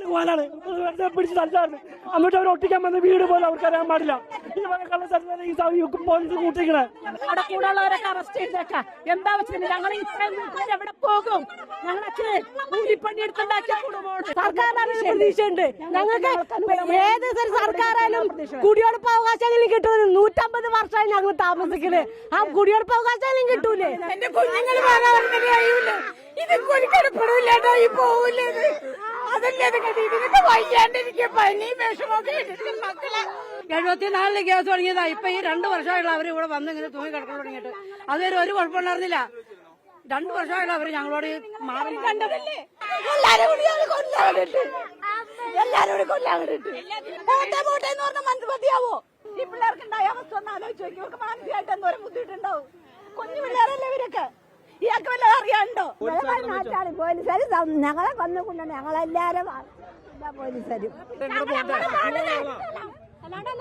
പോകാനാണ് പിടിച്ച് തല്ലാറുണ്ട്. എന്നിട്ട് അവർ ഒട്ടിക്കാൻ വന്ന വീട് പോലും അവർക്ക് അറിയാൻ പാടില്ല. ഇതുപോലെ പോലീസ് കൂട്ടിക്കണേ. അവിടെ കൂടെ ഉള്ളവരൊക്കെ അറസ്റ്റ് ചെയ്തേക്കാം. എന്താ വെച്ചാൽ ഞങ്ങൾ ഇത്രയും എവിടെ പോകും? ഞങ്ങൾക്ക് കൂലിപ്പണി എടുത്തുണ്ടാക്കിയ കുടുംബമാണ്. സർക്കാരിന് പ്രതീക്ഷയുണ്ട്. ഞങ്ങൾക്ക് ഏത് സർക്കാരായാലും കുടിയൊടുപ്പ് അവകാശങ്ങളും കിട്ടും. 150 വർഷമായി ഞങ്ങൾ താമസിക്കുന്നത്. ആ കുടിയൊടുപ്പ് അവകാശങ്ങളും കിട്ടൂലേ? എന്റെ കുഞ്ഞുങ്ങൾ കഴിയൂലേ? ഇത് കുടിക്കെടുപ്പിടില്ലാട്ടോ ഈ പോവില്ലേ? അതല്ലേ ഇതിനൊക്കെ വയ്യാണ്ടിരിക്കുക. പനി വിഷമൊക്കെ മക്കളെ 74 കേസ് തുടങ്ങിയതാ. ഇപ്പൊ ഈ 2 വർഷമായുള്ള അവർ ഇവിടെ വന്ന് ഇങ്ങനെ തൂങ്ങി കിടക്കാൻ തുടങ്ങിയിട്ട് അതുവരെ ഒരു കുഴപ്പമുണ്ടായിരുന്നില്ല. 2 വർഷമായുള്ള അവര് ഞങ്ങളോട് മാറി കണ്ടതല്ലേ? മതിയാവോ? ഈ പിള്ളേർക്ക് ഉണ്ടായ അവസ്ഥ ഒന്ന് ആലോചിച്ച് നോക്കി. ഇവർക്ക് മാനസികമായിട്ട് എന്തോരം ബുദ്ധിമുട്ടുണ്ടാവും. കുഞ്ഞു പിള്ളേരല്ലേ ഇവരൊക്കെ. ഇയാൾക്ക് വല്ലതും അറിയാണ്ടോ? പോലീസുകാർ ഞങ്ങളെ കൊന്നുകൊണ്ടാണ്. ഞങ്ങളെല്ലാരും പോലീസുകാരും അല്ലാണ്ട്